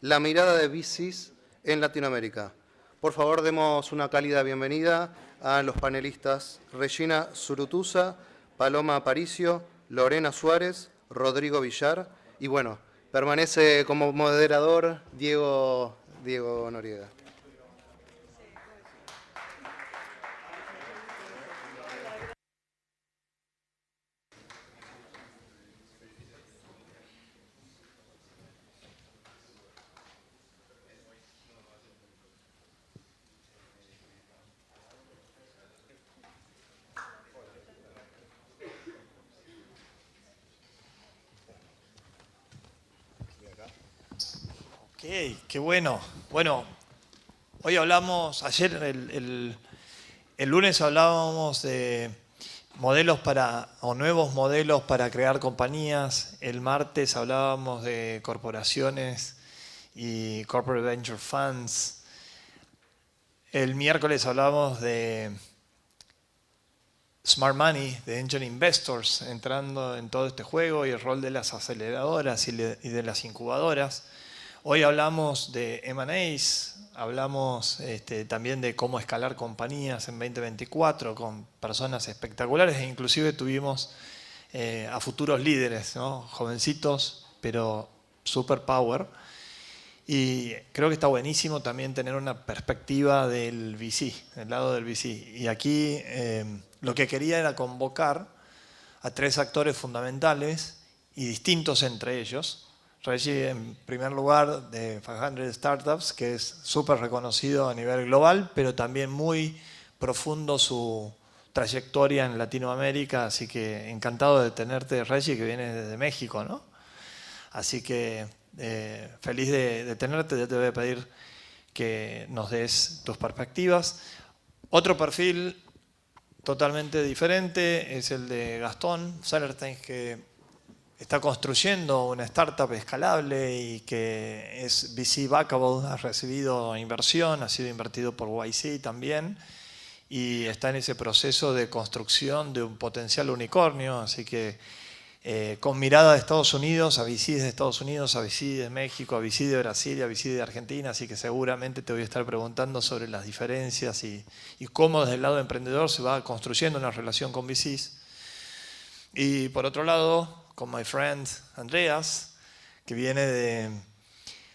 La mirada de VCs en Latinoamérica. Por favor, demos una cálida bienvenida a los panelistas Regina Zurutuza, Paloma Aparicio, Lorena Suárez, Rodrigo Villar y bueno, permanece como moderador Diego Noriega. Ok, qué bueno. Bueno, hoy hablamos, ayer, el lunes hablábamos de modelos o nuevos modelos para crear compañías. El martes hablábamos de corporaciones y corporate venture funds. El miércoles hablábamos de smart money, de angel investors, entrando en todo este juego y el rol de las aceleradoras y de las incubadoras. Hoy hablamos de M&As, hablamos también de cómo escalar compañías en 2024 con personas espectaculares e inclusive tuvimos a futuros líderes, ¿no? Jovencitos, pero super power. Y creo que está buenísimo también tener una perspectiva del VC, del lado del VC. Y aquí lo que quería era convocar a tres actores fundamentales y distintos entre ellos. Reggie, en primer lugar, de 500 Startups, que es súper reconocido a nivel global, pero también muy profundo su trayectoria en Latinoamérica. Así que encantado de tenerte, Reggie, que viene desde México, ¿no? Así que feliz de tenerte. Yo te voy a pedir que nos des tus perspectivas. Otro perfil totalmente diferente es el de Gastón Sellerstein, que está construyendo una startup escalable y que es VC backable, ha recibido inversión, ha sido invertido por YC también y está en ese proceso de construcción de un potencial unicornio, así que con mirada de Estados Unidos, a VC de Estados Unidos, a VC de México, a VC de Brasil y a VC de Argentina, así que seguramente te voy a estar preguntando sobre las diferencias y cómo desde el lado emprendedor se va construyendo una relación con VCs. Y por otro lado, con my friend Andreas, que viene de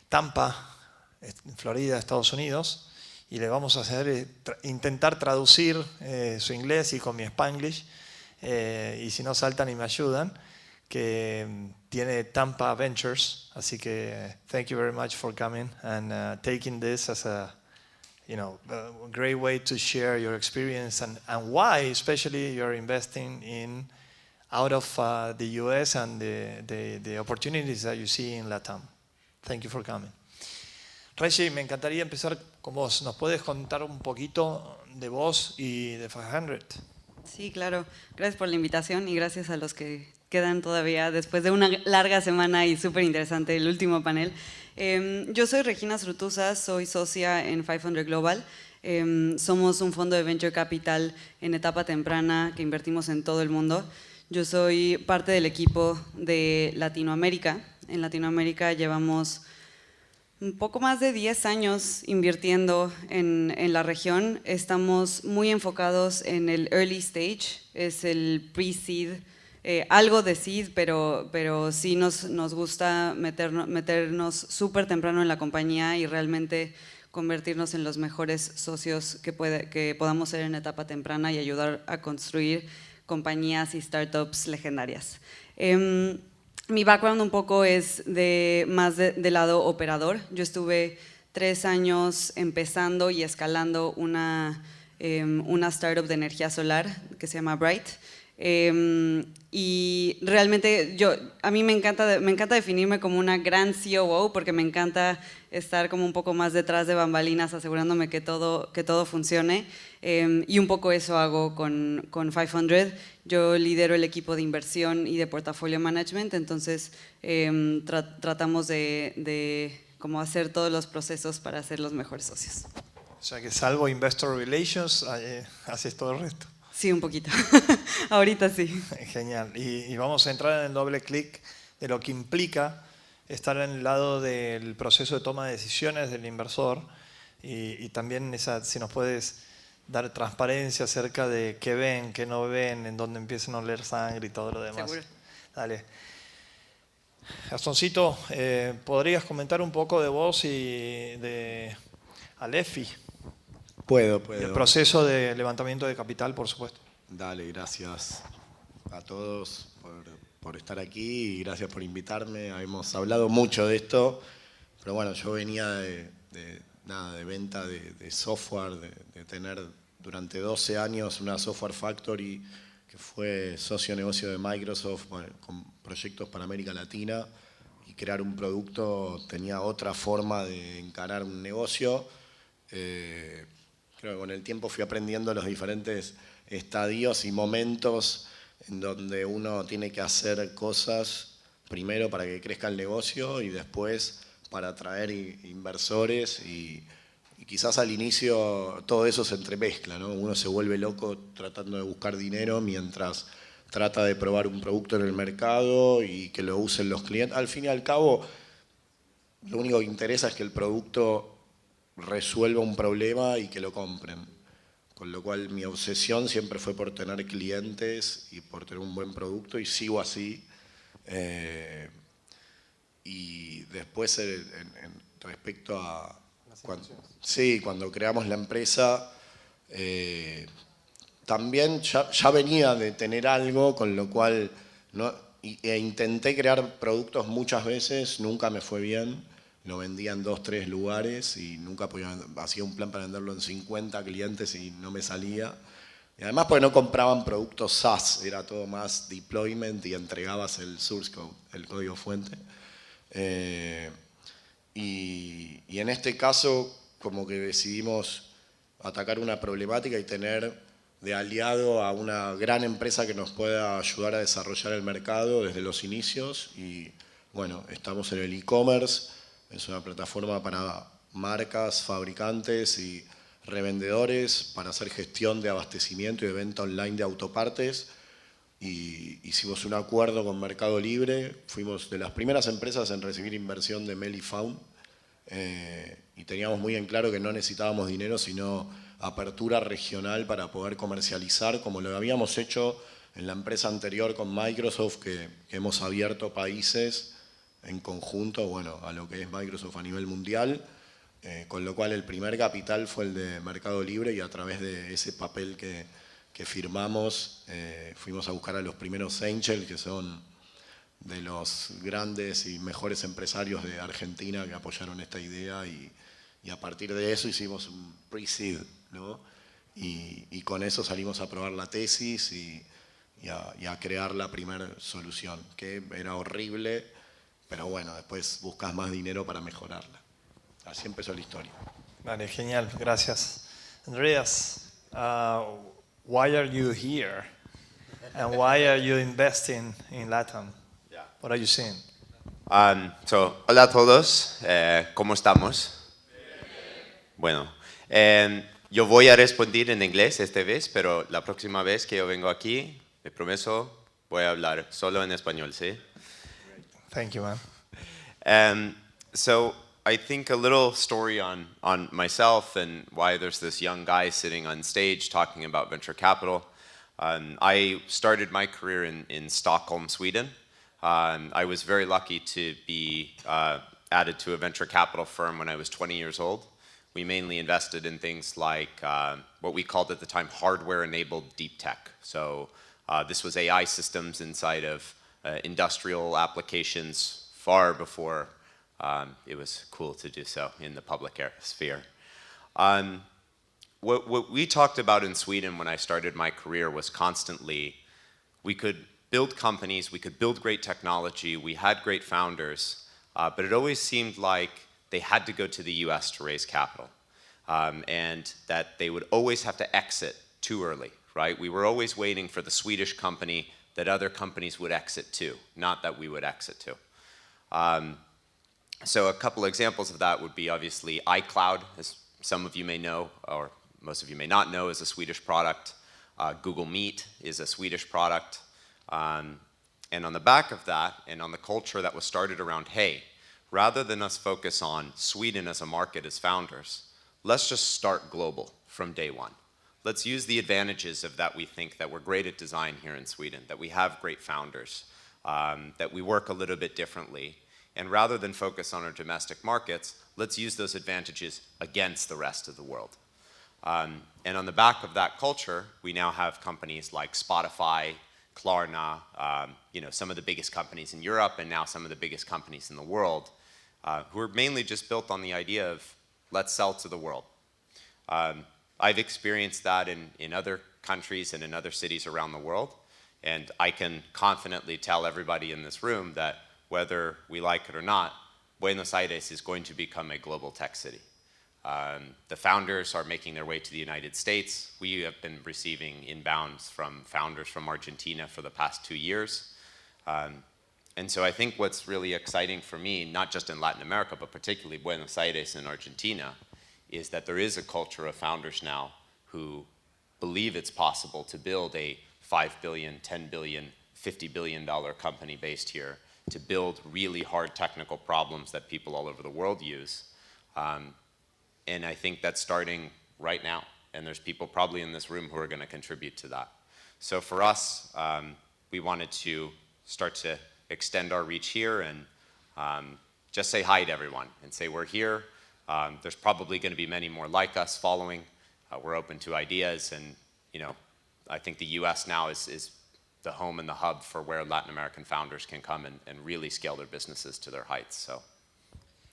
Tampa, en Florida, Estados Unidos, y le vamos a hacer intentar traducir su inglés y con mi Spanglish, y si no saltan y me ayudan, que tiene Tampa Ventures, así que thank you very much for coming and taking this as a great way to share your experience and why especially you're investing in out of the US and the opportunities that you see in Latam. Thank you for coming. Reggie, me encantaría empezar con vos. ¿Nos puedes contar un poquito de vos y de 500? Sí, claro. Gracias por la invitación y gracias a los que quedan todavía después de una larga semana y súper interesante el último panel. Yo soy Regina Zurutuza, soy socia en 500 Global. Somos un fondo de Venture Capital en etapa temprana que invertimos en todo el mundo. Yo soy parte del equipo de Latinoamérica. En Latinoamérica llevamos un poco más de 10 años invirtiendo en la región. Estamos muy enfocados en el early stage, es el pre-seed, algo de seed, pero sí nos gusta meternos súper temprano en la compañía y realmente convertirnos en los mejores socios que podamos ser en etapa temprana y ayudar a construir compañías y startups legendarias. Mi background un poco es más del lado operador. Yo estuve 3 años empezando y escalando una startup de energía solar que se llama Bright. Y realmente a mí me encanta definirme como una gran COO porque me encanta estar como un poco más detrás de bambalinas asegurándome que todo funcione. Y un poco eso hago con 500. Yo lidero el equipo de inversión y de portafolio management, entonces tratamos de como hacer todos los procesos para ser los mejores socios. O sea que salvo Investor Relations, haces todo el resto. Sí, un poquito. Ahorita sí. Genial. Y vamos a entrar en el doble clic de lo que implica estar en el lado del proceso de toma de decisiones del inversor y también si nos puedes dar transparencia acerca de qué ven, qué no ven, en dónde empiezan a oler sangre y todo lo demás. Seguro. Dale. Gastoncito, ¿podrías comentar un poco de vos y de Alefi? Puedo. Y el proceso de levantamiento de capital, por supuesto. Dale, gracias a todos por estar aquí y gracias por invitarme. Hemos hablado mucho de esto, pero bueno, yo venía de venta de software, de tener durante 12 años una software factory que fue socio negocio de Microsoft con proyectos para América Latina, y crear un producto tenía otra forma de encarar un negocio. Creo que con el tiempo fui aprendiendo los diferentes estadios y momentos en donde uno tiene que hacer cosas primero para que crezca el negocio y después para atraer inversores y quizás al inicio todo eso se entremezcla, ¿no? Uno se vuelve loco tratando de buscar dinero mientras trata de probar un producto en el mercado y que lo usen los clientes. Al fin y al cabo, lo único que interesa es que el producto resuelva un problema y que lo compren. Con lo cual mi obsesión siempre fue por tener clientes y por tener un buen producto y sigo así. Y después respecto a... Cuando creamos la empresa, también ya venía de tener algo, con lo cual intenté crear productos muchas veces, nunca me fue bien, lo vendía en 2, 3 lugares y nunca hacía un plan para venderlo en 50 clientes y no me salía. Y además porque no compraban productos SaaS, era todo más deployment y entregabas el source code, el código fuente. Y en este caso, como que decidimos atacar una problemática y tener de aliado a una gran empresa que nos pueda ayudar a desarrollar el mercado desde los inicios. Y bueno, estamos en el e-commerce, es una plataforma para marcas, fabricantes y revendedores para hacer gestión de abastecimiento y de venta online de autopartes. Y hicimos un acuerdo con Mercado Libre, fuimos de las primeras empresas en recibir inversión de Melifound y teníamos muy en claro que no necesitábamos dinero sino apertura regional para poder comercializar como lo habíamos hecho en la empresa anterior con Microsoft, que hemos abierto países en conjunto, bueno, a lo que es Microsoft a nivel mundial, con lo cual el primer capital fue el de Mercado Libre y a través de ese papel que firmamos, fuimos a buscar a los primeros angels, que son de los grandes y mejores empresarios de Argentina que apoyaron esta idea y a partir de eso hicimos un pre-seed, ¿no? Y con eso salimos a probar la tesis y a crear la primera solución, que era horrible, pero bueno, después buscas más dinero para mejorarla. Así empezó la historia. Vale, genial, gracias. Andreas, why are you here? And why are you investing in LATAM? Yeah. What are you seeing? Hola a todos, ¿cómo estamos? Bueno, yo voy a responder en inglés esta vez, pero la próxima vez que yo vengo aquí, me prometo, voy a hablar solo en español, ¿sí? Thank you, man. So I think a little story on myself and why there's this young guy sitting on stage talking about venture capital. I started my career in Stockholm, Sweden. I was very lucky to be added to a venture capital firm when I was 20 years old. We mainly invested in things like what we called at the time hardware-enabled deep tech. So this was AI systems inside of industrial applications far before it was cool to do so in the public sphere. What we talked about in Sweden when I started my career was constantly, we could build companies, we could build great technology, we had great founders, but it always seemed like they had to go to the US to raise capital, and that they would always have to exit too early, right? We were always waiting for the Swedish company that other companies would exit to, not that we would exit to. So a couple examples of that would be obviously iCloud, as some of you may know, or most of you may not know, is a Swedish product. Google Meet is a Swedish product. And on the back of that, and on the culture that was started around, hey, rather than us focus on Sweden as a market as founders, let's just start global from day one. Let's use the advantages of that we think that we're great at design here in Sweden, that we have great founders, that we work a little bit differently. And rather than focus on our domestic markets, let's use those advantages against the rest of the world. And on the back of that culture, we now have companies like Spotify, Klarna, some of the biggest companies in Europe and now some of the biggest companies in the world, who are mainly just built on the idea of let's sell to the world. I've experienced that in other countries and in other cities around the world, and I can confidently tell everybody in this room that whether we like it or not, Buenos Aires is going to become a global tech city. The founders are making their way to the United States. We have been receiving inbounds from founders from Argentina for the past 2 years. And so I think what's really exciting for me, not just in Latin America, but particularly Buenos Aires and Argentina, is that there is a culture of founders now who believe it's possible to build a $5 billion, $10 billion, $50 billion company based here, to build really hard technical problems that people all over the world use. And I think that's starting right now. And there's people probably in this room who are going to contribute to that. So for us, we wanted to start to extend our reach here and just say hi to everyone and say we're here. There's probably going to be many more like us following. We're open to ideas, and I think the U.S. now is the home and the hub for where Latin American founders can come and really scale their businesses to their heights. So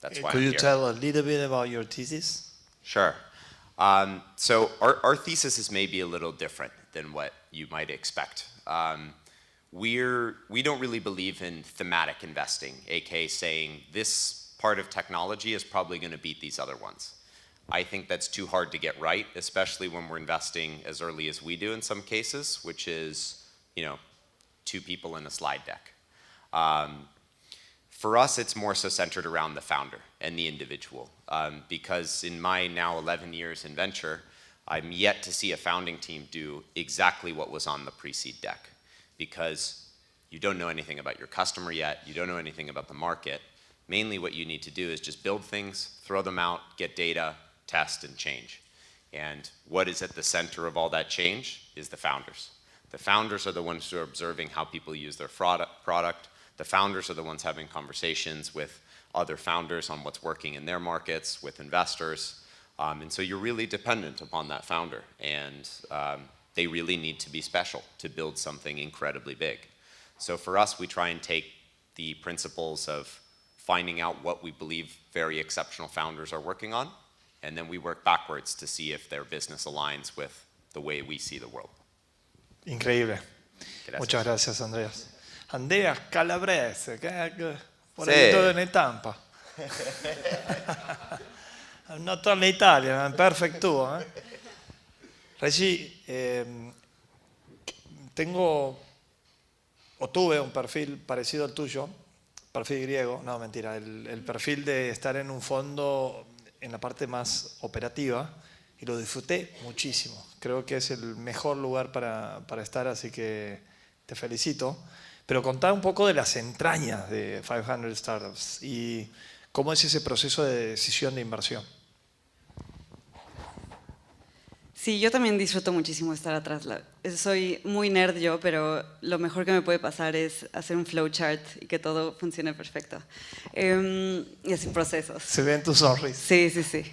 that's why Could I'm you here. tell a little bit about your thesis? Sure. So our thesis is maybe a little different than what you might expect. We don't really believe in thematic investing, aka saying this part of technology is probably going to beat these other ones. I think that's too hard to get right, especially when we're investing as early as we do in some cases, which is 2 people in a slide deck. For us, it's more so centered around the founder and the individual, because in my now 11 years in venture, I'm yet to see a founding team do exactly what was on the pre-seed deck, because you don't know anything about your customer yet, you don't know anything about the market. Mainly what you need to do is just build things, throw them out, get data, test, and change. And what is at the center of all that change is the founders. The founders are the ones who are observing how people use their product. The founders are the ones having conversations with other founders on what's working in their markets, with investors. And so you're really dependent upon that founder. And they really need to be special to build something incredibly big. So for us, we try and take the principles of finding out what we believe very exceptional founders are working on, and then we work backwards to see if their business aligns with the way we see the world. Increíble. Gracias. Muchas gracias, Andreas. Andreas Calabrese, por Sì. ahí todo en Tampa. I'm not only Italian, I'm perfect too. Reggie, tuve un perfil parecido al tuyo, perfil griego, no mentira, el perfil de estar en un fondo en la parte más operativa, y lo disfruté muchísimo. Creo que es el mejor lugar para estar, así que te felicito. Pero contá un poco de las entrañas de 500 Startups y cómo es ese proceso de decisión de inversión. Sí, yo también disfruto muchísimo estar atrás. Soy muy nerd yo, pero lo mejor que me puede pasar es hacer un flowchart y que todo funcione perfecto. Y así procesos. Se ve en tus sonrisas. Sí, sí, sí.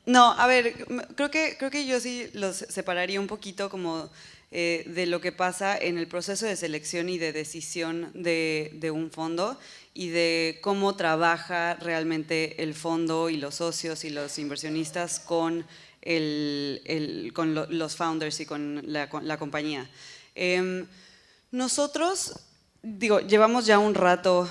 No, a ver, creo que yo sí los separaría un poquito como de lo que pasa en el proceso de selección y de decisión de un fondo y de cómo trabaja realmente el fondo y los socios y los inversionistas con los founders y con la compañía. Nosotros, llevamos ya un rato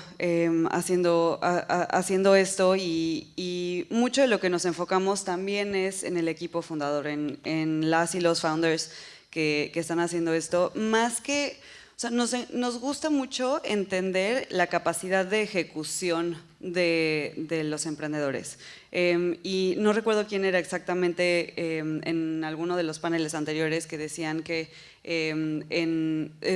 haciendo esto y mucho de lo que nos enfocamos también es en el equipo fundador, en las y los founders que están haciendo esto, más que, o sea, nos gusta mucho entender la capacidad de ejecución de los emprendedores. Y no recuerdo quién era exactamente en alguno de los paneles anteriores que decían que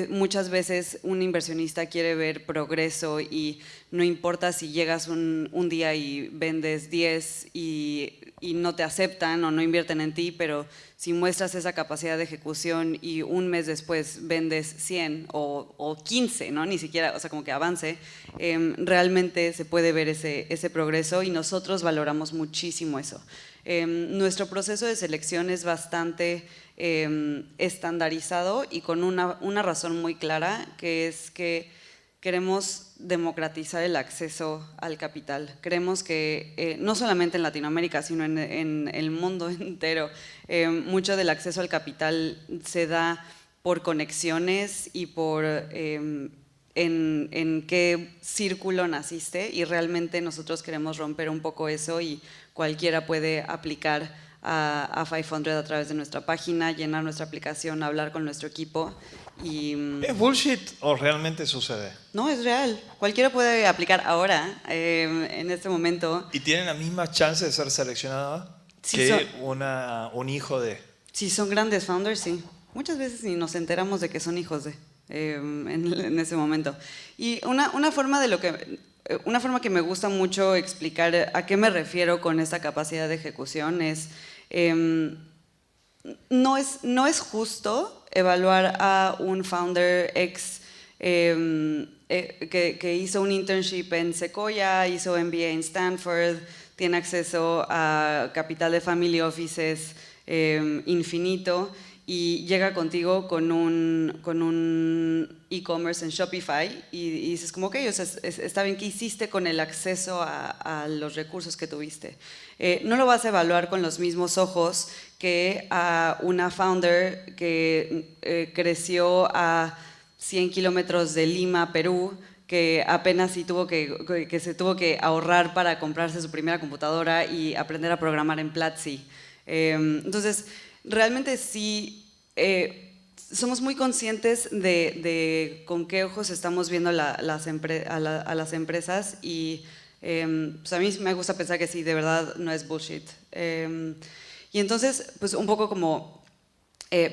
muchas veces un inversionista quiere ver progreso y no importa si llegas un día y vendes 10 y no te aceptan o no invierten en ti, pero si muestras esa capacidad de ejecución y un mes después vendes 100 o 15, ¿no? Ni siquiera, o sea, como que avance, realmente se puede ver ese progreso y nosotros valoramos muchísimo eso. Nuestro proceso de selección es bastante estandarizado y con una razón muy clara, que es que queremos democratizar el acceso al capital. Creemos que no solamente en Latinoamérica, sino en el mundo entero, mucho del acceso al capital se da por conexiones y por en qué círculo naciste, y realmente nosotros queremos romper un poco eso y cualquiera puede aplicar a 500 a través de nuestra página, llenar nuestra aplicación, hablar con nuestro equipo. ¿Es bullshit o realmente sucede? No, es real. Cualquiera puede aplicar ahora, en este momento. ¿Y tienen la misma chance de ser seleccionada Sí, que un hijo de? Si son grandes founders, sí. Muchas veces ni nos enteramos de que son hijos de en ese momento. Y una forma que me gusta mucho explicar a qué me refiero con esta capacidad de ejecución es no es justo evaluar a un founder que hizo un internship en Sequoia, hizo MBA en Stanford, tiene acceso a capital de family offices infinito y llega contigo con un e-commerce en Shopify y dices como que está bien, ¿qué hiciste con el acceso a los recursos que tuviste? No lo vas a evaluar con los mismos ojos que a una founder que creció a 100 kilómetros de Lima, Perú, que apenas se tuvo que ahorrar para comprarse su primera computadora y aprender a programar en Platzi. Entonces, realmente sí, somos muy conscientes de con qué ojos estamos viendo a las empresas y pues a mí me gusta pensar que sí, de verdad no es bullshit. Y entonces, pues un poco como,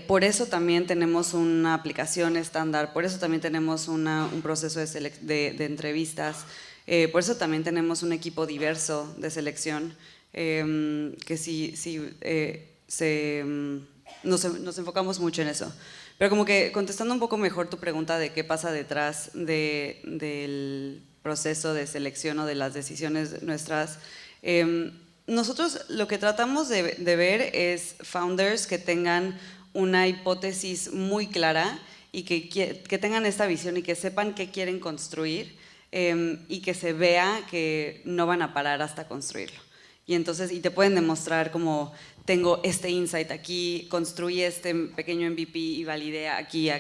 por eso también tenemos una aplicación estándar, por eso también tenemos un proceso de entrevistas, por eso también tenemos un equipo diverso de selección, que sí nos enfocamos mucho en eso. Pero como que contestando un poco mejor tu pregunta de qué pasa detrás del proceso de selección o de las decisiones nuestras, nosotros lo que tratamos de ver es founders que tengan una hipótesis muy clara y que tengan esta visión y que sepan qué quieren construir, y que se vea que no van a parar hasta construirlo. Y entonces, y te pueden demostrar como tengo este insight aquí, construí este pequeño MVP y validé aquí,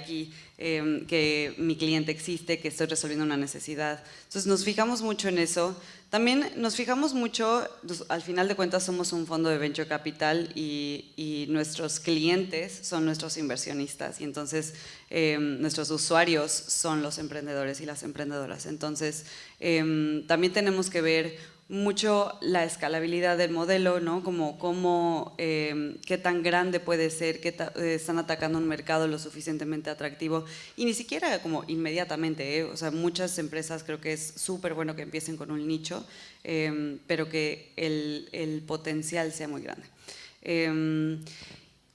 que mi cliente existe, que estoy resolviendo una necesidad. Entonces nos fijamos mucho en eso. También nos fijamos mucho, pues, al final de cuentas somos un fondo de venture capital y nuestros clientes son nuestros inversionistas y entonces nuestros usuarios son los emprendedores y las emprendedoras. Entonces también tenemos que ver mucho la escalabilidad del modelo, ¿no? Como qué tan grande puede ser, están atacando un mercado lo suficientemente atractivo y ni siquiera como inmediatamente, o sea, muchas empresas creo que es súper bueno que empiecen con un nicho, pero que el potencial sea muy grande.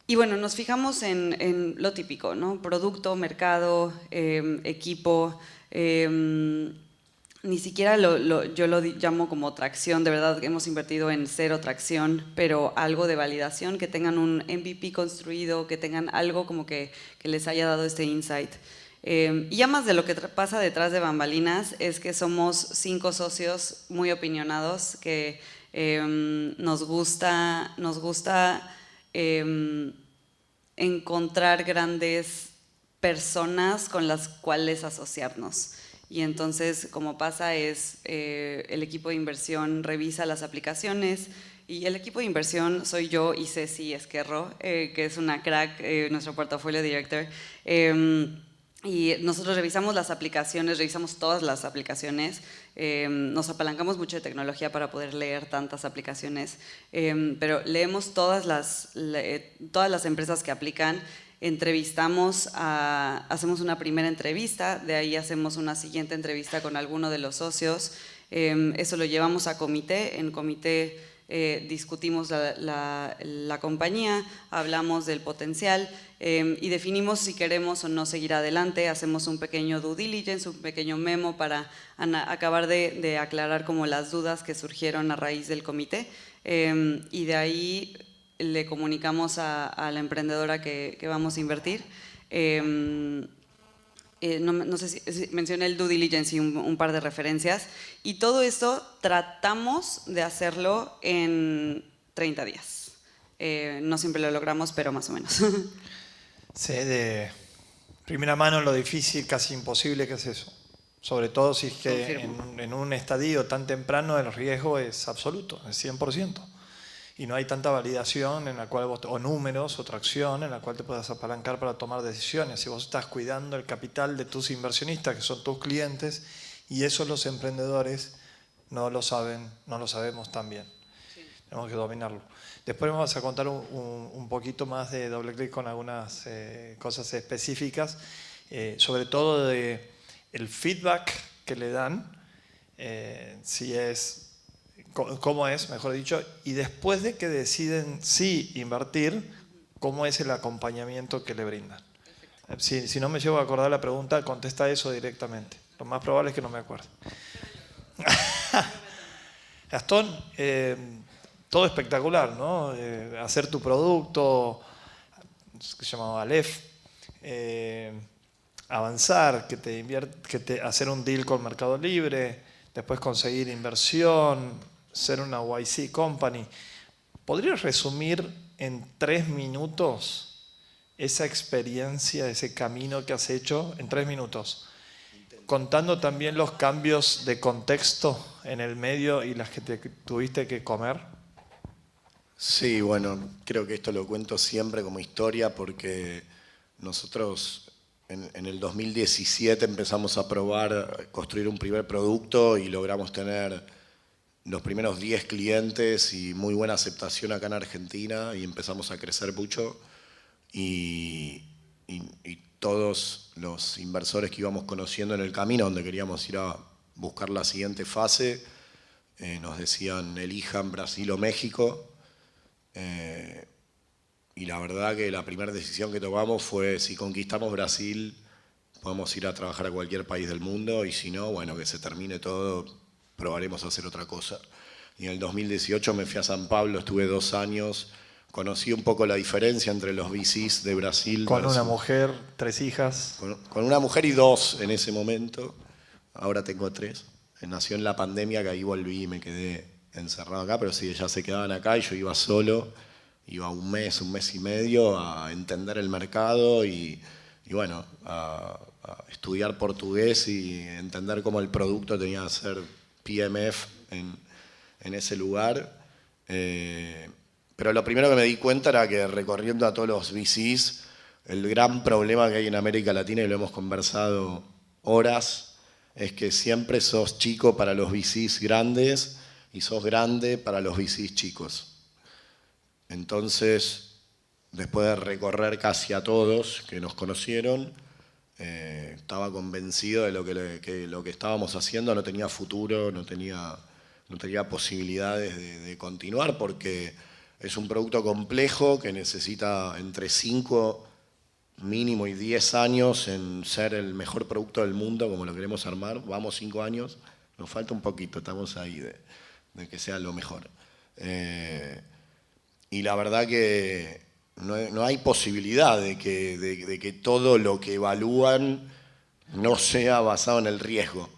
Y bueno, nos fijamos en lo típico, ¿no? Producto, mercado, equipo. Ni siquiera yo lo llamo como tracción, de verdad hemos invertido en 0 tracción, pero algo de validación, que tengan un MVP construido, que tengan algo como que les haya dado este insight. Y ya más de lo que pasa detrás de bambalinas es que somos 5 socios muy opinionados que nos gusta encontrar grandes personas con las cuales asociarnos. Y entonces, como pasa es, el equipo de inversión revisa las aplicaciones y el equipo de inversión soy yo y Ceci Esquerro, que es una crack, nuestro portafolio director. Y nosotros revisamos las aplicaciones, revisamos todas las aplicaciones, nos apalancamos mucho de tecnología para poder leer tantas aplicaciones, pero leemos todas las empresas que aplican, hacemos una primera entrevista, de ahí hacemos una siguiente entrevista con alguno de los socios, eso lo llevamos a comité, en comité discutimos la compañía, hablamos del potencial y definimos si queremos o no seguir adelante, hacemos un pequeño due diligence, un pequeño memo para acabar de aclarar como las dudas que surgieron a raíz del comité y de ahí le comunicamos a la emprendedora que vamos a invertir. No sé si mencioné el due diligence y un par de referencias, y todo esto tratamos de hacerlo en 30 días. No siempre lo logramos, pero más o menos. Sé de primera mano lo difícil, casi imposible que es eso. Sobre todo si es que en un estadio tan temprano el riesgo es absoluto, es 100%. Y no hay tanta validación en la cual o números o tracción en la cual te puedas apalancar para tomar decisiones. Si vos estás cuidando el capital de tus inversionistas, que son tus clientes, y eso los emprendedores no lo saben, no lo sabemos tan bien. Sí. Tenemos que dominarlo. Después vamos a contar un poquito más de DoubleClick con algunas cosas específicas, sobre todo de el feedback que le dan, si es... cómo es, mejor dicho, y después de que deciden sí invertir, cómo es el acompañamiento que le brindan. Si no me llevo a acordar la pregunta, contesta eso directamente. Lo más probable es que no me acuerde. Gastón, todo espectacular, ¿no? Hacer tu producto, que se llamaba Aleph, avanzar, hacer un deal con Mercado Libre, después conseguir inversión, ser una YC company. ¿Podrías resumir en 3 minutos esa experiencia, ese camino que has hecho en 3 minutos? Contando también los cambios de contexto en el medio y las que te tuviste que comer. Sí, bueno, creo que esto lo cuento siempre como historia porque nosotros en el 2017 empezamos a probar construir un primer producto y logramos tener los primeros 10 clientes y muy buena aceptación acá en Argentina y empezamos a crecer mucho y todos los inversores que íbamos conociendo en el camino donde queríamos ir a buscar la siguiente fase nos decían elijan Brasil o México y la verdad que la primera decisión que tomamos fue si conquistamos Brasil podemos ir a trabajar a cualquier país del mundo y si no, bueno, que se termine todo, probaremos a hacer otra cosa. Y en el 2018 me fui a San Pablo, estuve 2 años, conocí un poco la diferencia entre los VCs de Brasil. Con una mujer, 3 hijas. Con una mujer y 2 en ese momento, ahora tengo 3. Nació en la pandemia que ahí volví y me quedé encerrado acá, pero sí, ellas se quedaban acá y yo iba solo, iba un mes y medio a entender el mercado y bueno, a estudiar portugués y entender cómo el producto tenía que ser PMF en ese lugar. Pero lo primero que me di cuenta era que recorriendo a todos los VCs, el gran problema que hay en América Latina, y lo hemos conversado horas, es que siempre sos chico para los VCs grandes y sos grande para los VCs chicos. Entonces, después de recorrer casi a todos que nos conocieron, estaba convencido de que lo que estábamos haciendo no tenía futuro, no tenía posibilidades de continuar porque es un producto complejo que necesita entre 5 mínimo y 10 años en ser el mejor producto del mundo como lo queremos armar. Vamos 5 años, nos falta un poquito, estamos ahí de que sea lo mejor. Y la verdad que no hay posibilidad de que todo lo que evalúan no sea basado en el riesgo.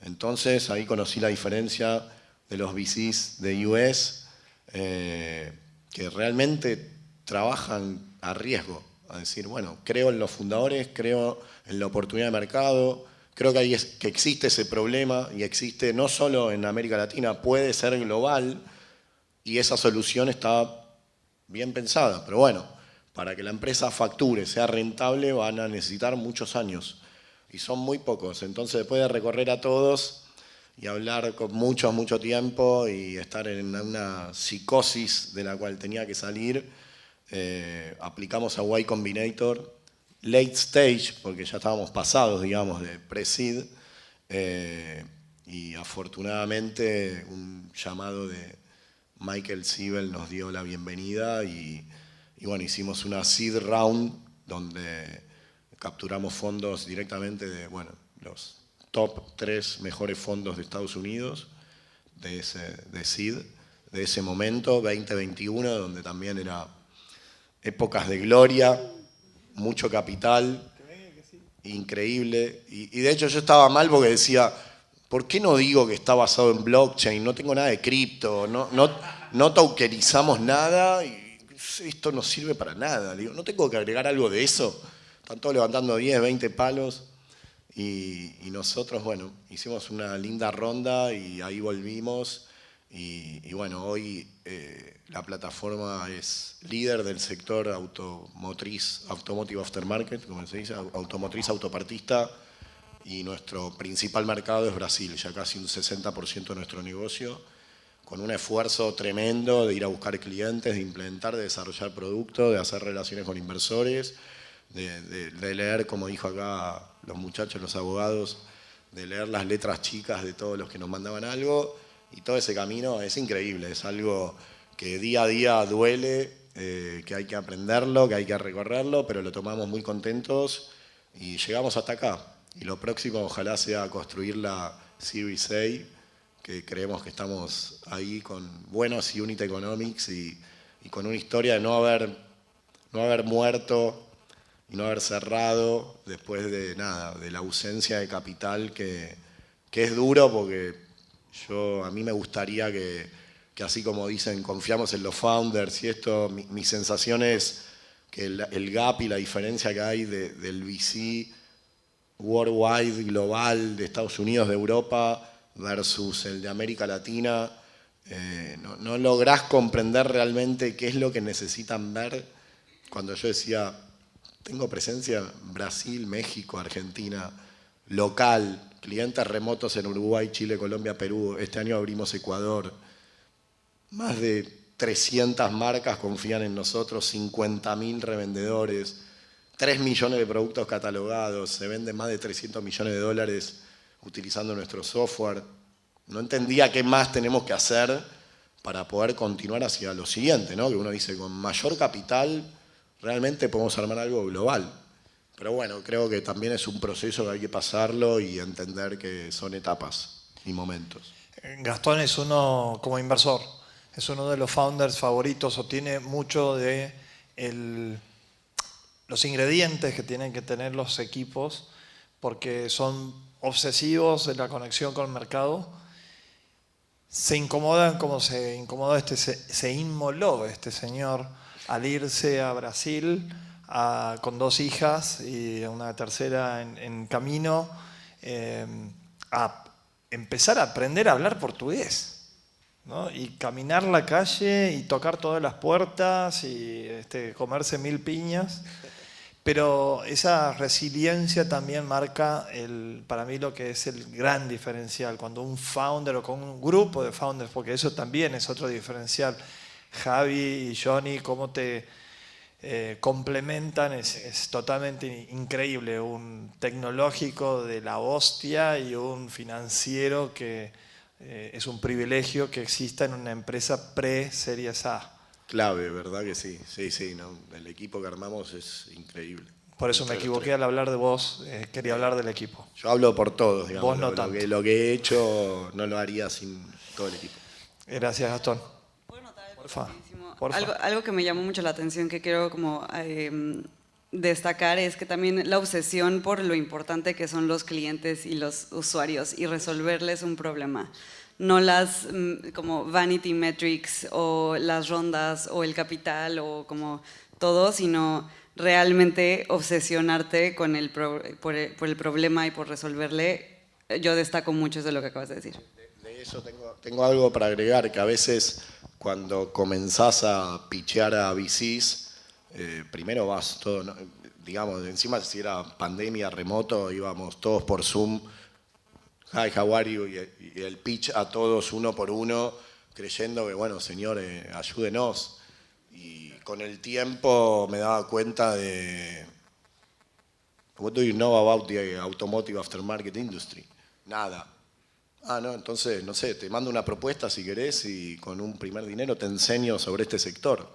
Entonces ahí conocí la diferencia de los VCs de US que realmente trabajan a riesgo. A decir, bueno, creo en los fundadores, creo en la oportunidad de mercado, creo que existe ese problema y existe no solo en América Latina, puede ser global y esa solución está bien pensada, pero bueno, para que la empresa facture, sea rentable, van a necesitar muchos años. Y son muy pocos. Entonces, después de recorrer a todos y hablar con mucho tiempo y estar en una psicosis de la cual tenía que salir, aplicamos a Y Combinator, late stage, porque ya estábamos pasados, digamos, de pre-seed, y afortunadamente un llamado de Michael Siebel nos dio la bienvenida y bueno, hicimos una seed round donde capturamos fondos directamente de, bueno, los top 3 mejores fondos de Estados Unidos de seed, de ese momento, 2021, donde también era épocas de gloria, mucho capital, increíble. Y de hecho yo estaba mal porque decía, ¿por qué no digo que está basado en blockchain? No tengo nada de cripto, no tokenizamos nada y esto no sirve para nada. Digo, ¿no tengo que agregar algo de eso? Están todos levantando 10, 20 palos. Y nosotros, bueno, hicimos una linda ronda y ahí volvimos. Y bueno, hoy la plataforma es líder del sector automotriz, automotive aftermarket, como se dice, automotriz autopartista. Y nuestro principal mercado es Brasil, ya casi un 60% de nuestro negocio, con un esfuerzo tremendo de ir a buscar clientes, de implementar, de desarrollar productos, de hacer relaciones con inversores, de leer, como dijo acá los muchachos, los abogados, de leer las letras chicas de todos los que nos mandaban algo, y todo ese camino es increíble, es algo que día a día duele, que hay que aprenderlo, que hay que recorrerlo, pero lo tomamos muy contentos y llegamos hasta acá. Y lo próximo ojalá sea construir la Series A, que creemos que estamos ahí con buenos unit economics y con una historia de no haber muerto y no haber cerrado después de nada, de la ausencia de capital que es duro porque a mí me gustaría que así como dicen, confiamos en los founders y esto, mi sensación es que el gap y la diferencia que hay del VC worldwide, global, de Estados Unidos, de Europa, versus el de América Latina, no lográs comprender realmente qué es lo que necesitan ver. Cuando yo decía, tengo presencia en Brasil, México, Argentina, local, clientes remotos en Uruguay, Chile, Colombia, Perú, este año abrimos Ecuador, más de 300 marcas confían en nosotros, 50.000 revendedores, 3 millones de productos catalogados, se venden más de 300 millones de dólares utilizando nuestro software. No entendía qué más tenemos que hacer para poder continuar hacia lo siguiente, ¿no? Que uno dice, con mayor capital realmente podemos armar algo global. Pero bueno, creo que también es un proceso que hay que pasarlo y entender que son etapas y momentos. Gastón es uno, como inversor, es uno de los founders favoritos o tiene mucho de los ingredientes que tienen que tener los equipos porque son obsesivos en la conexión con el mercado. Se incomodan como se incomodó se inmoló este señor al irse a Brasil con 2 hijas y una tercera en camino a empezar a aprender a hablar portugués, ¿no? Y caminar la calle y tocar todas las puertas y comerse 1000 piñas. Pero esa resiliencia también marca para mí lo que es el gran diferencial. Cuando un founder o con un grupo de founders, porque eso también es otro diferencial, Javi y Johnny, cómo te complementan, es totalmente increíble. Un tecnológico de la hostia y un financiero que es un privilegio que exista en una empresa pre-Series A. Clave, ¿verdad que sí? Sí, no, el equipo que armamos es increíble. Por eso me equivoqué al hablar de vos, quería hablar del equipo. Yo hablo por todos, digamos. Vos no tanto. Lo que he hecho no lo haría sin todo el equipo. Gracias, Gastón. ¿Puedo notar algo Porfa. rapidísimo? Porfa. Algo que me llamó mucho la atención, que quiero como destacar, es que también la obsesión por lo importante que son los clientes y los usuarios y resolverles un problema. No las como vanity metrics o las rondas o el capital o como todo, sino realmente obsesionarte con por el problema y por resolverle. Yo destaco mucho eso de lo que acabas de decir. De eso tengo algo para agregar, que a veces cuando comenzás a pitchear a VCs, primero vas todo, ¿no? Digamos, encima si era pandemia, remoto, íbamos todos por Zoom, hi, how are you, y el pitch a todos uno por uno, creyendo que, bueno, señor, ayúdenos. Y con el tiempo me daba cuenta de, what do you know about the automotive aftermarket industry? Nada. Ah, no, entonces, no sé, te mando una propuesta si querés y con un primer dinero te enseño sobre este sector.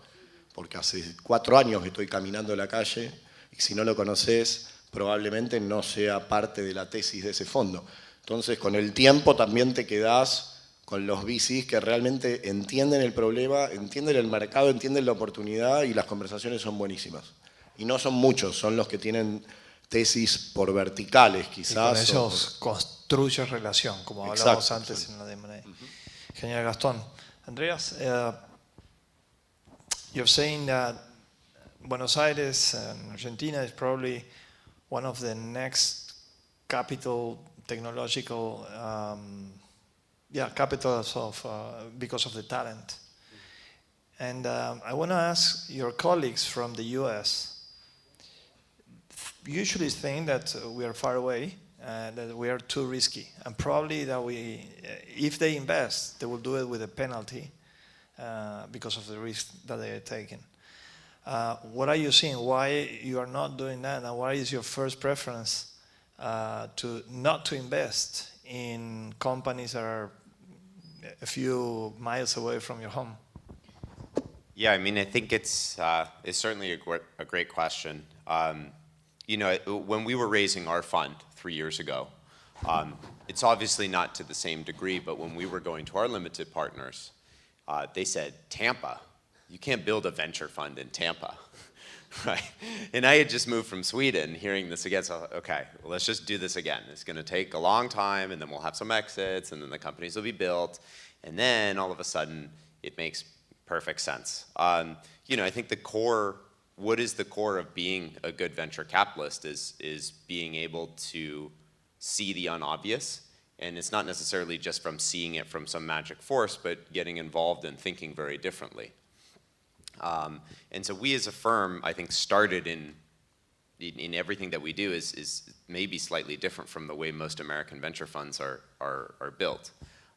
Porque hace 4 años que estoy caminando la calle y si no lo conoces, probablemente no sea parte de la tesis de ese fondo. Entonces, con el tiempo también te quedás con los VCs que realmente entienden el problema, entienden el mercado, entienden la oportunidad y las conversaciones son buenísimas. Y no son muchos, son los que tienen tesis por verticales Y quizás. con ellos construyes relación, como hablábamos Exacto, antes exacto. en la de M&A. Genial, Gastón. Andreas, you're saying that Buenos Aires and Argentina is probably one of the next capital technological capitals of because of the talent. And I want to ask your colleagues from the US. Usually think that we are far away, that we are too risky, and probably that if they invest, they will do it with a penalty because of the risk that they are taking. What are you seeing? Why you are not doing that, and why is your first preference to not to invest in companies that are a few miles away from your home? Yeah, I mean, I think it's certainly a great question. You know, when we were raising our fund 3 years ago, it's obviously not to the same degree, but when we were going to our limited partners, they said, Tampa, you can't build a venture fund in Tampa, right? And I had just moved from Sweden, hearing this again, so okay, well, let's just do this again. It's gonna take a long time, and then we'll have some exits, and then the companies will be built, and then all of a sudden, it makes perfect sense. You know, I think what is the core of being a good venture capitalist is being able to see the unobvious. And it's not necessarily just from seeing it from some magic force, but getting involved and thinking very differently. And so we as a firm, I think, started in everything that we do is maybe slightly different from the way most American venture funds are built.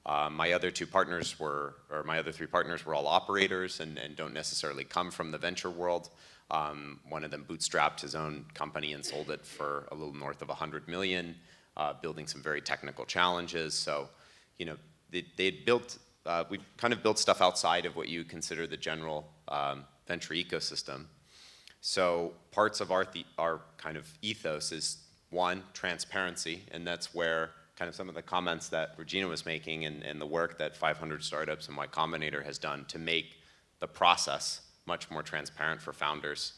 My other three partners were all operators and don't necessarily come from the venture world. One of them bootstrapped his own company and sold it for a little north of 100 million, building some very technical challenges. So, you know, they'd built, we kind of built stuff outside of what you consider the general venture ecosystem. So parts of our kind of ethos is, one, transparency, and that's where kind of some of the comments that Regina was making and the work that 500 Startups and Y Combinator has done to make the process much more transparent for founders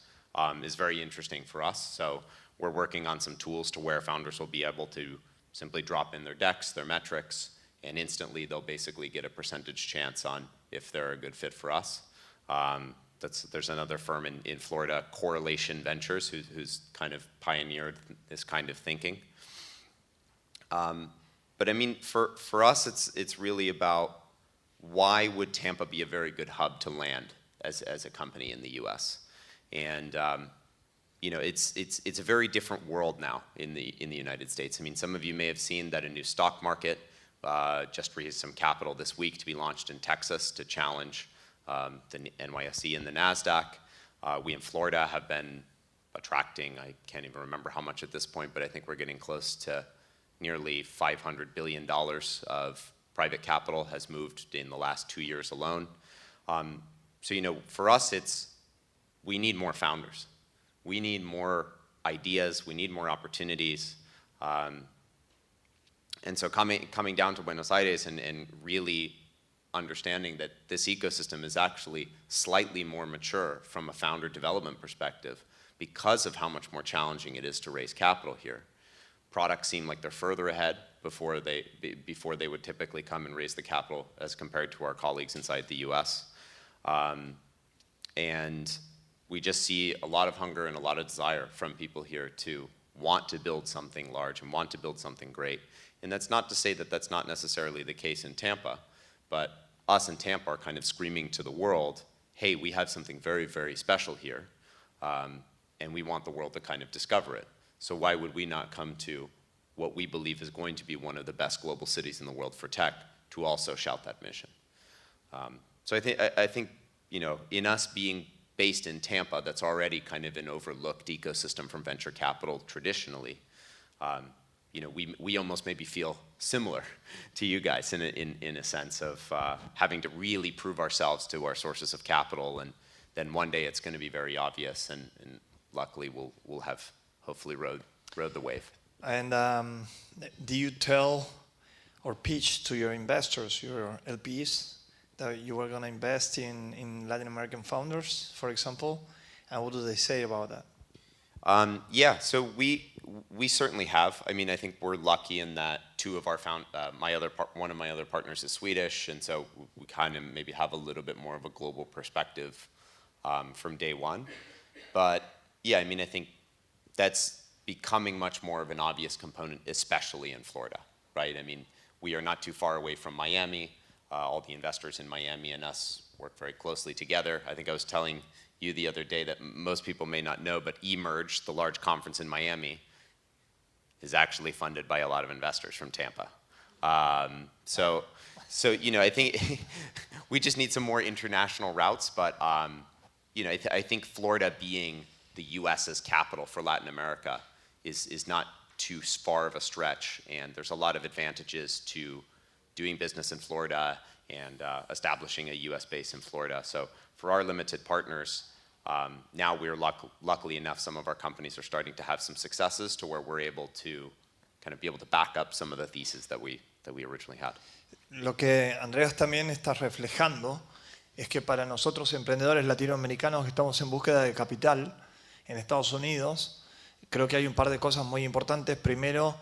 is very interesting for us. So we're working on some tools to where founders will be able to simply drop in their decks, their metrics, and instantly they'll basically get a percentage chance on if they're a good fit for us. There's another firm in Florida, Correlation Ventures, who's kind of pioneered this kind of thinking. But I mean, for us, it's really about why would Tampa be a very good hub to land as a company in the U.S. And you know, it's a very different world now in the United States. I mean, some of you may have seen that a new stock market just raised some capital this week to be launched in Texas to challenge the NYSE and the NASDAQ. We in Florida have been attracting, I can't even remember how much at this point, but I think we're getting close to nearly $500 billion of private capital has moved in the last 2 years alone. So, you know, for us, we need more founders. We need more ideas. We need more opportunities. And so coming down to Buenos Aires and really understanding that this ecosystem is actually slightly more mature from a founder development perspective because of how much more challenging it is to raise capital here. Products seem like they're further ahead before they would typically come and raise the capital as compared to our colleagues inside the US. And we just see a lot of hunger and a lot of desire from people here to want to build something large and want to build something great. And that's not to say that that's not necessarily the case in Tampa, but us in Tampa are kind of screaming to the world, hey, we have something very, very special here. and we want the world to kind of discover it. So why would we not come to what we believe is going to be one of the best global cities in the world for tech to also shout that mission? So I think, you know, in us being based in Tampa, that's already kind of an overlooked ecosystem from venture capital traditionally. You know, we almost maybe feel similar to you guys in a sense of having to really prove ourselves to our sources of capital, and then one day it's going to be very obvious, and luckily we'll have hopefully rode the wave. And do you tell or pitch to your investors, your LPs, that you are going to invest in Latin American founders, for example? And what do they say about that? Yeah, so we certainly have. I mean, I think we're lucky in that two of our one of my other partners is Swedish, and so we kind of maybe have a little bit more of a global perspective from day one. But yeah, I mean, I think that's becoming much more of an obvious component, especially in Florida, right? I mean, we are not too far away from Miami. All the investors in Miami and us work very closely together. I think I was telling you the other day that most people may not know, but eMERGE, the large conference in Miami, is actually funded by a lot of investors from Tampa. So you know, I think we just need some more international routes, but you know, I think Florida being the U.S.'s capital for Latin America is not too far of a stretch, and there's a lot of advantages to doing business in Florida and establishing a U.S. base in Florida. So for our limited partners, now we're luckily enough, some of our companies are starting to have some successes to where we're able to kind of be able to back up some of the theses that we originally had. Lo que Andreas también está reflejando es que para nosotros emprendedores latinoamericanos que estamos en búsqueda de capital en Estados Unidos, creo que hay un par de cosas muy importantes. Primero,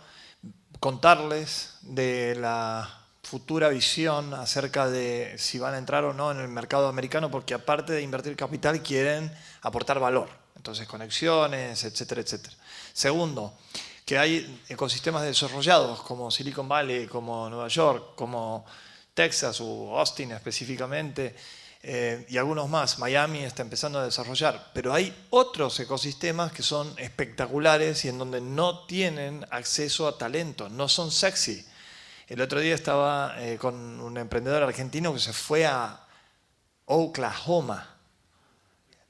contarles de la futura visión acerca de si van a entrar o no en el mercado americano, porque aparte de invertir capital quieren aportar valor, entonces conexiones, etcétera, etcétera. Segundo, que hay ecosistemas desarrollados como Silicon Valley, como Nueva York, como Texas o Austin específicamente, y algunos más. Miami está empezando a desarrollar, pero hay otros ecosistemas que son espectaculares y en donde no tienen acceso a talento, no son sexy. El otro día estaba con un emprendedor argentino que se fue a Oklahoma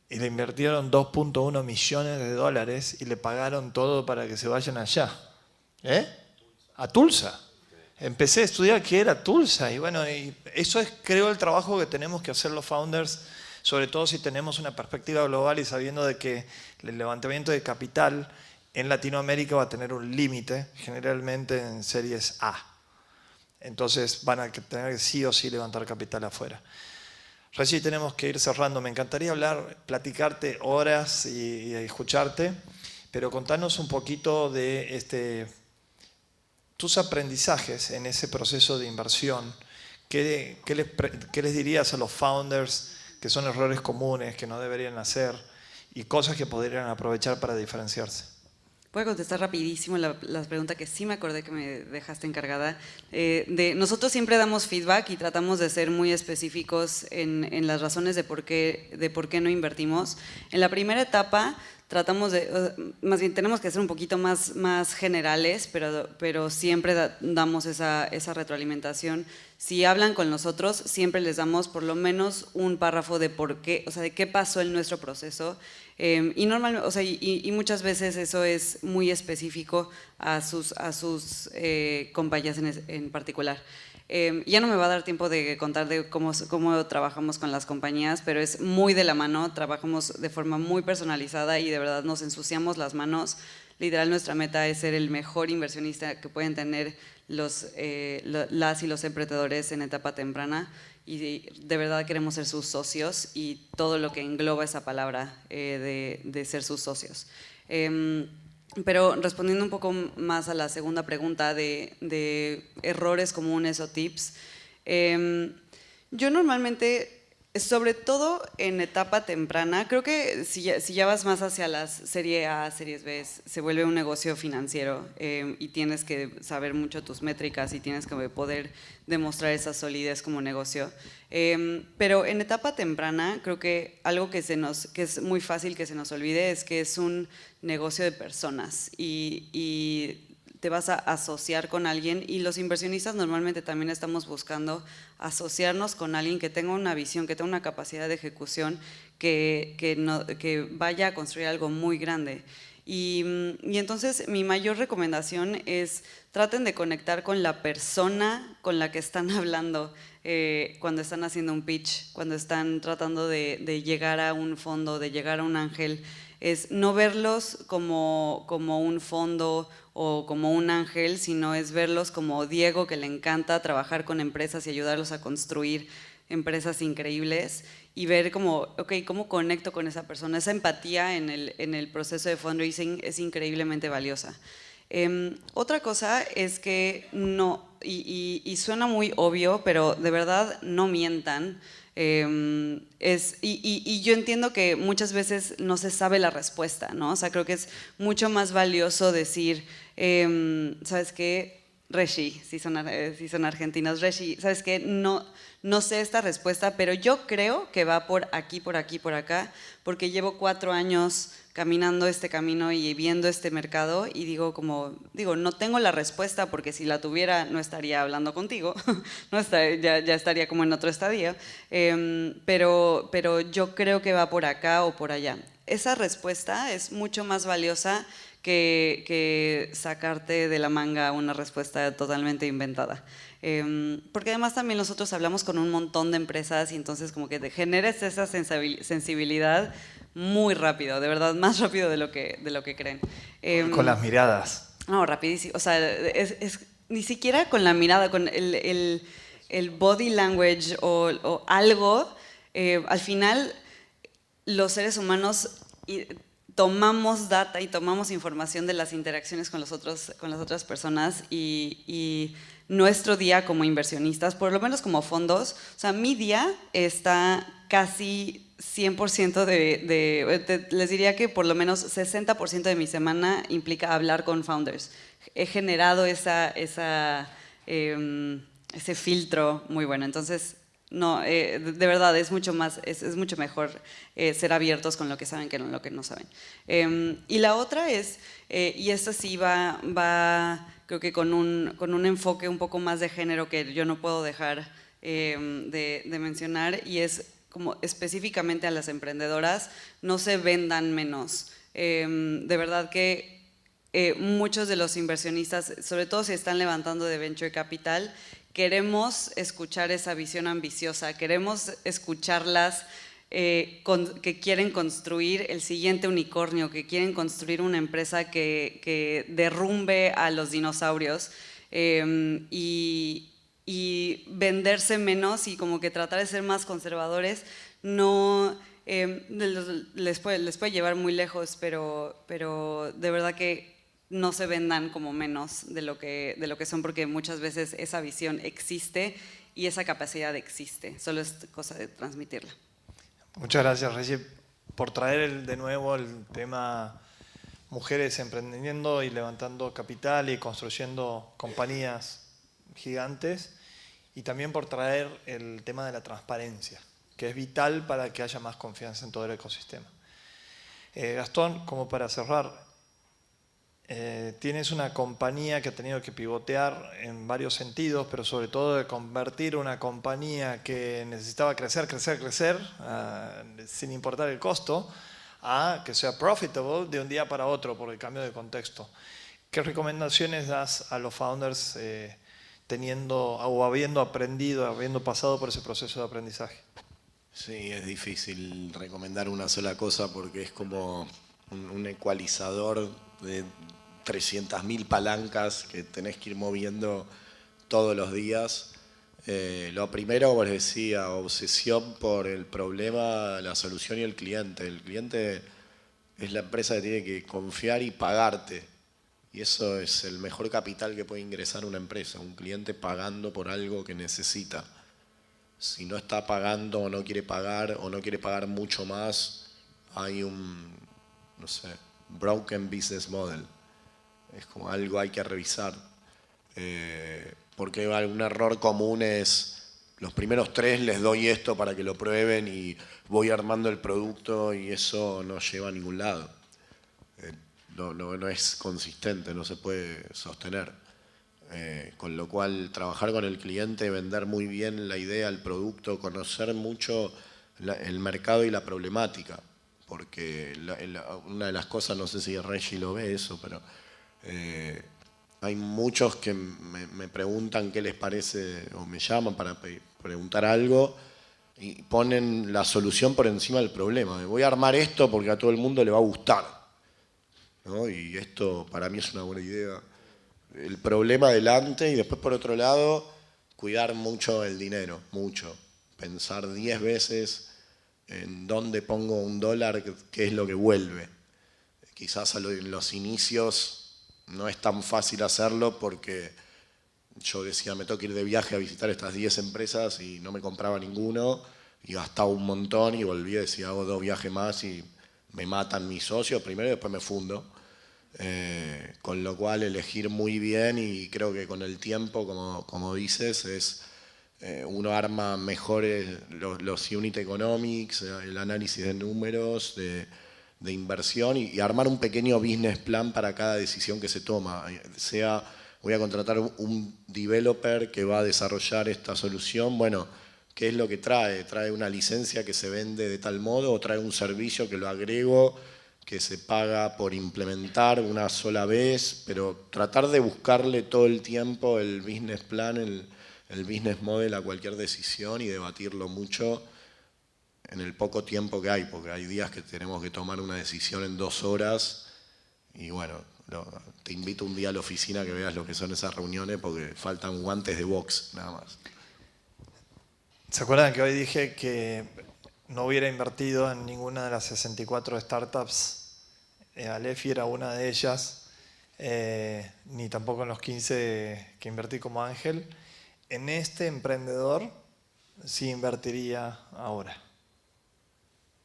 y le invirtieron $2.1 millones y le pagaron todo para que se vayan allá. A Tulsa. Empecé a estudiar qué era Tulsa y bueno, y eso es, creo, el trabajo que tenemos que hacer los founders, sobre todo si tenemos una perspectiva global y sabiendo de que el levantamiento de capital en Latinoamérica va a tener un límite, generalmente en series A. Entonces van a tener que sí o sí levantar capital afuera. Regi, tenemos que ir cerrando. Me encantaría platicarte horas y escucharte, pero contanos un poquito de tus aprendizajes en ese proceso de inversión. ¿Qué les dirías a los founders que son errores comunes, que no deberían hacer y cosas que podrían aprovechar para diferenciarse? Voy a contestar rapidísimo la pregunta que sí me acordé que me dejaste encargada. Nosotros siempre damos feedback y tratamos de ser muy específicos en las razones de por qué no invertimos. En la primera etapa tratamos más bien tenemos que ser un poquito más generales, pero siempre damos esa retroalimentación. Si hablan con nosotros, siempre les damos por lo menos un párrafo de por qué, o sea, de qué pasó en nuestro proceso. Y normalmente, o sea, y muchas veces eso es muy específico a sus compañías en particular. Ya no me va a dar tiempo de contar de cómo trabajamos con las compañías, pero es muy de la mano, trabajamos de forma muy personalizada y de verdad nos ensuciamos las manos. Literal, nuestra meta es ser el mejor inversionista que pueden tener las y los emprendedores en etapa temprana, y de verdad queremos ser sus socios y todo lo que engloba esa palabra de ser sus socios. Pero respondiendo un poco más a la segunda pregunta de errores comunes o tips, yo normalmente sobre todo en etapa temprana, creo que si ya vas más hacia las serie A, series B, se vuelve un negocio financiero y tienes que saber mucho tus métricas y tienes que poder demostrar esa solidez como negocio. Pero en etapa temprana, creo que algo que es muy fácil que se nos olvide es que es un negocio de personas y te vas a asociar con alguien, y los inversionistas normalmente también estamos buscando asociarnos con alguien que tenga una visión, que tenga una capacidad de ejecución, que vaya a construir algo muy grande. Y entonces mi mayor recomendación es traten de conectar con la persona con la que están hablando cuando están haciendo un pitch, cuando están tratando de llegar a un fondo, de llegar a un ángel. Es no verlos como un fondo o como un ángel, sino es verlos como Diego, que le encanta trabajar con empresas y ayudarlos a construir empresas increíbles, y ver como, ¿cómo conecto con esa persona? Esa empatía en el proceso de fundraising es increíblemente valiosa. Otra cosa es que no, y suena muy obvio, pero de verdad no mientan. Y yo entiendo que muchas veces no se sabe la respuesta, ¿no? O sea, creo que es mucho más valioso decir, ¿sabes qué? Reshi, si son argentinos, Reshi, ¿sabes qué? No sé esta respuesta, pero yo creo que va por aquí, por aquí, por acá, porque llevo 4 años caminando este camino y viendo este mercado, y digo, no tengo la respuesta, porque si la tuviera no estaría hablando contigo, ya estaría como en otro estadio, pero yo creo que va por acá o por allá. Esa respuesta es mucho más valiosa que sacarte de la manga una respuesta totalmente inventada. Porque además también nosotros hablamos con un montón de empresas, y entonces como que te generes esa sensibilidad muy rápido, de verdad, más rápido de lo que creen. Con las miradas. No, rapidísimo. O sea, ni siquiera con la mirada, con el body language o algo. Al final, los seres humanos tomamos data y tomamos información de las interacciones con las otras personas, y nuestro día como inversionistas, por lo menos como fondos, o sea, mi día está casi 100% les diría que por lo menos 60% de mi semana implica hablar con founders. He generado ese filtro muy bueno. Entonces, no, de verdad es mucho mejor ser abiertos con lo que saben que con lo que no saben. Y la otra es, y esta sí va creo que con un enfoque un poco más de género que yo no puedo dejar de mencionar, y es como específicamente a las emprendedoras: no se vendan menos. De verdad que muchos de los inversionistas, sobre todo si están levantando de venture capital, queremos escuchar esa visión ambiciosa, queremos escucharlas que quieren construir el siguiente unicornio, que quieren construir una empresa que derrumbe a los dinosaurios, y venderse menos y como que tratar de ser más conservadores no les puede llevar muy lejos, pero de verdad que no se vendan como menos de lo que son, porque muchas veces esa visión existe y esa capacidad existe, solo es cosa de transmitirla. Muchas gracias, Reggie, por traer de nuevo el tema mujeres emprendiendo y levantando capital y construyendo compañías gigantes, y también por traer el tema de la transparencia, que es vital para que haya más confianza en todo el ecosistema. Gastón, como para cerrar, tienes una compañía que ha tenido que pivotear en varios sentidos, pero sobre todo de convertir una compañía que necesitaba crecer, sin importar el costo, a que sea profitable de un día para otro por el cambio de contexto. ¿Qué recomendaciones das a los founders habiendo aprendido, habiendo pasado por ese proceso de aprendizaje? Sí, es difícil recomendar una sola cosa, porque es como un ecualizador de 300.000 palancas que tenés que ir moviendo todos los días. Lo primero, como les decía, obsesión por el problema, la solución y el cliente. El cliente es la empresa que tiene que confiar y pagarte. Y eso es el mejor capital que puede ingresar una empresa, un cliente pagando por algo que necesita. si no está pagando o no quiere pagar mucho más, hay un, no sé, broken business model. Es como algo hay que revisar. Porque un error común es, los primeros 3 les doy esto para que lo prueben y voy armando el producto y eso no lleva a ningún lado. No es consistente, no se puede sostener. Con lo cual, trabajar con el cliente, vender muy bien la idea, el producto, conocer mucho el mercado y la problemática. Porque una de las cosas, no sé si Reggie lo ve eso, pero hay muchos que me preguntan qué les parece, o me llaman para preguntar algo, y ponen la solución por encima del problema. Voy a armar esto porque a todo el mundo le va a gustar, ¿no? Y esto para mí es una buena idea. El problema adelante y después por otro lado, cuidar mucho el dinero, mucho. Pensar 10 veces en dónde pongo $1, qué es lo que vuelve. Quizás en los inicios no es tan fácil hacerlo porque yo decía, me tengo que ir de viaje a visitar estas 10 empresas y no me compraba ninguno y gastaba un montón y volví y decía, hago 2 viajes más y me matan mis socios primero y después me fundo. Con lo cual elegir muy bien y creo que con el tiempo, como dices, uno arma mejores los unit economics, el análisis de números, de inversión y armar un pequeño business plan para cada decisión que se toma. Sea, voy a contratar un developer que va a desarrollar esta solución, bueno, ¿qué es lo que trae? ¿Trae una licencia que se vende de tal modo o trae un servicio que lo agrego, que se paga por implementar una sola vez? Pero tratar de buscarle todo el tiempo el business plan, el business model a cualquier decisión y debatirlo mucho en el poco tiempo que hay, porque hay días que tenemos que tomar una decisión en 2 horas y bueno, te invito un día a la oficina que veas lo que son esas reuniones porque faltan guantes de box, nada más. ¿Se acuerdan que hoy dije que no hubiera invertido en ninguna de las 64 startups? Alefi era una de ellas, ni tampoco en los 15 que invertí como ángel. En este emprendedor sí invertiría ahora,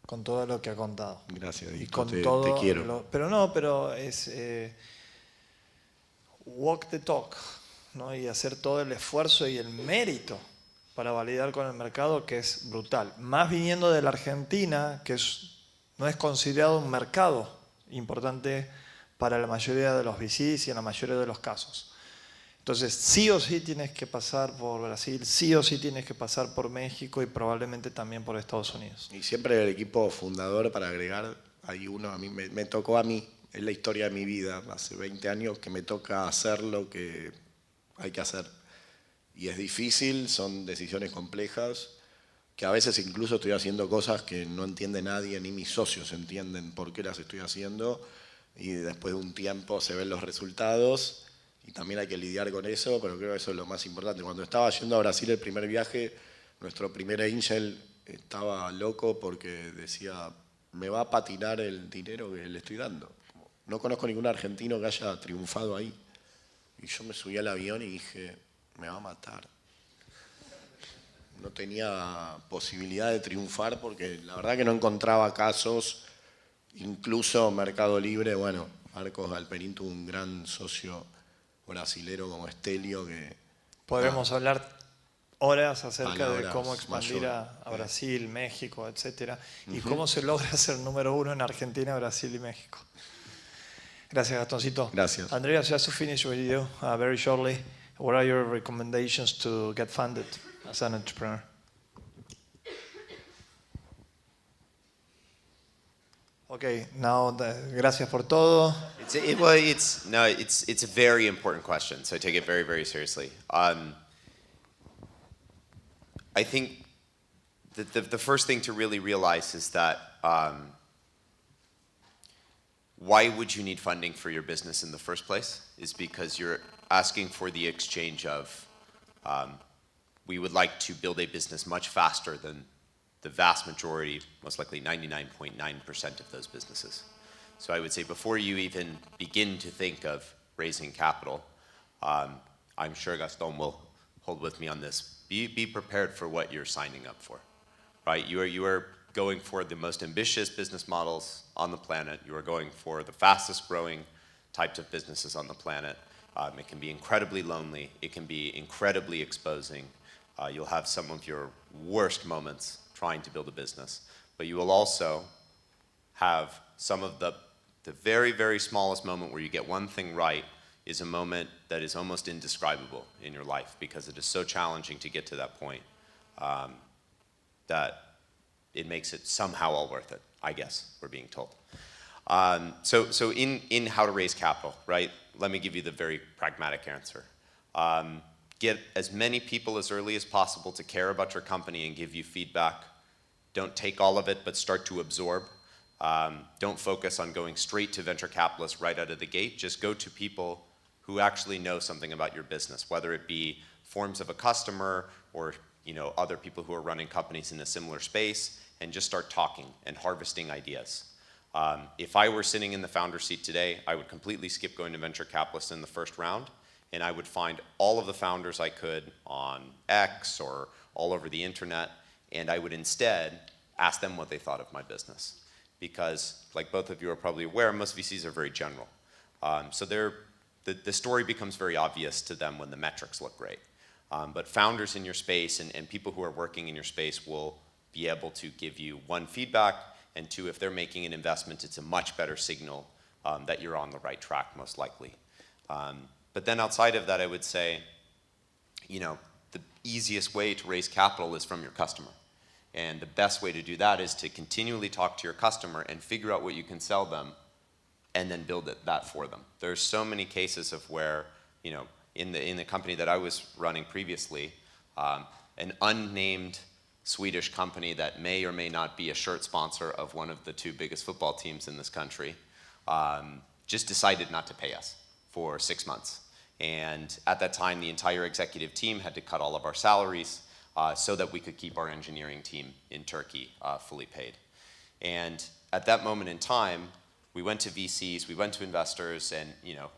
con todo lo que ha contado. Gracias, y Dito, con te todo quiero. pero es walk the talk, ¿no? Y hacer todo el esfuerzo y el mérito para validar con el mercado, que es brutal. Más viniendo de la Argentina, que no es considerado un mercado importante para la mayoría de los VCs y en la mayoría de los casos. Entonces, sí o sí tienes que pasar por Brasil, sí o sí tienes que pasar por México y probablemente también por Estados Unidos. Y siempre el equipo fundador, para agregar, hay uno, a mí me tocó a mí, es la historia de mi vida, hace 20 años que me toca hacer lo que hay que hacer. Y es difícil, son decisiones complejas, que a veces incluso estoy haciendo cosas que no entiende nadie, ni mis socios entienden por qué las estoy haciendo, y después de un tiempo se ven los resultados, y también hay que lidiar con eso, pero creo que eso es lo más importante. Cuando estaba yendo a Brasil el primer viaje, nuestro primer angel estaba loco porque decía, me va a patinar el dinero que le estoy dando. No conozco ningún argentino que haya triunfado ahí. Y yo me subí al avión y dije, me va a matar. No tenía posibilidad de triunfar porque la verdad que no encontraba casos, incluso Mercado Libre, bueno, Marcos Galperín tuvo un gran socio brasilero como Estelio que... Podremos hablar horas acerca de Palabras cómo expandir mayor. a Brasil, México, etcétera, y cómo se logra ser número 1 en Argentina, Brasil y México. Gracias, Gastoncito. Gracias. Andreas, just to finish with you very shortly, what are your recommendations to get funded as an entrepreneur? Okay, now gracias por todo. It's a very important question, so I take it very, very seriously. I think that the first thing to really realize is that why would you need funding for your business in the first place is because you're asking for the exchange of we would like to build a business much faster than the vast majority, most likely 99.9% of those businesses. So I would say before you even begin to think of raising capital, I'm sure Gaston will hold with me on this, Be prepared for what you're signing up for, right? You are going for the most ambitious business models on the planet. You are going for the fastest growing types of businesses on the planet. It can be incredibly lonely. It can be incredibly exposing. You'll have some of your worst moments trying to build a business, but you will also have some of the very, very smallest moment where you get one thing right is a moment that is almost indescribable in your life because it is so challenging to get to that point that it makes it somehow all worth it, I guess, we're being told. So in how to raise capital, right? Let me give you the very pragmatic answer. Get as many people as early as possible to care about your company and give you feedback. Don't take all of it, but start to absorb. Don't focus on going straight to venture capitalists right out of the gate. Just go to people who actually know something about your business, whether it be forms of a customer or other people who are running companies in a similar space, and just start talking and harvesting ideas. If I were sitting in the founder seat today, I would completely skip going to venture capitalists in the first round, and I would find all of the founders I could on X or all over the internet, and I would instead ask them what they thought of my business. Because, like both of you are probably aware, most VCs are very general. So the story becomes very obvious to them when the metrics look great. But founders in your space and people who are working in your space will be able to give you one, feedback, and two, if they're making an investment, it's a much better signal that you're on the right track, most likely. But then outside of that, I would say, the easiest way to raise capital is from your customer. And the best way to do that is to continually talk to your customer and figure out what you can sell them and then build that for them. There's so many cases of where, in the company that I was running previously, an unnamed Swedish company that may or may not be a shirt sponsor of one of the two biggest football teams in this country just decided not to pay us for 6 months. And at that time, the entire executive team had to cut all of our salaries so that we could keep our engineering team in Turkey fully paid. And at that moment in time, we went to VCs, we went to investors, and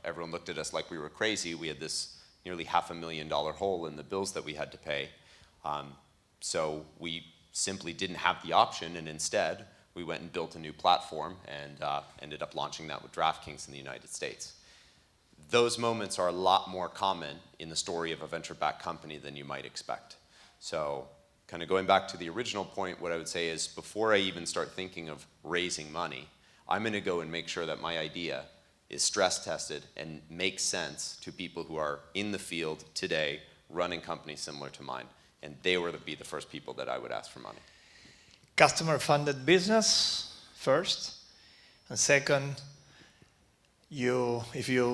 everyone looked at us like we were crazy. We had this nearly $500,000 hole in the bills that we had to pay. So we simply didn't have the option, and instead, we went and built a new platform and ended up launching that with DraftKings in the United States. Those moments are a lot more common in the story of a venture-backed company than you might expect. So kind of going back to the original point, what I would say is before I even start thinking of raising money, I'm going to go and make sure that my idea is stress tested and makes sense to people who are in the field today running companies similar to mine. And they would be the first people that I would ask for money. Customer-funded business first, and second, if you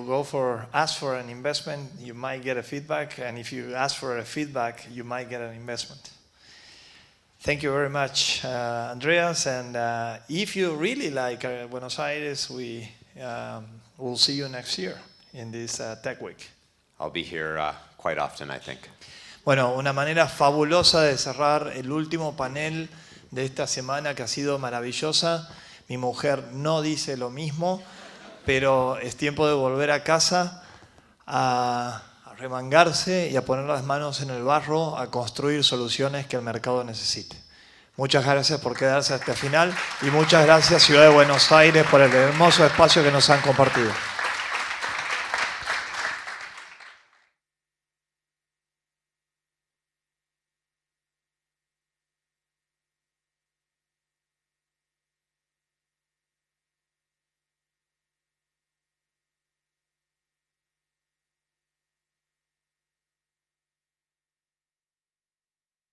ask for an investment, you might get a feedback, and if you ask for a feedback, you might get an investment. Thank you very much, Andreas, and if you really like Buenos Aires, we'll see you next year in this Tech Week. I'll be here quite often, I think. Bueno, una manera fabulosa de cerrar el último panel de esta semana que ha sido maravillosa. Mi mujer no dice lo mismo, pero es tiempo de volver a casa a remangarse y a poner las manos en el barro, a construir soluciones que el mercado necesite. Muchas gracias por quedarse hasta el final y muchas gracias Ciudad de Buenos Aires por el hermoso espacio que nos han compartido.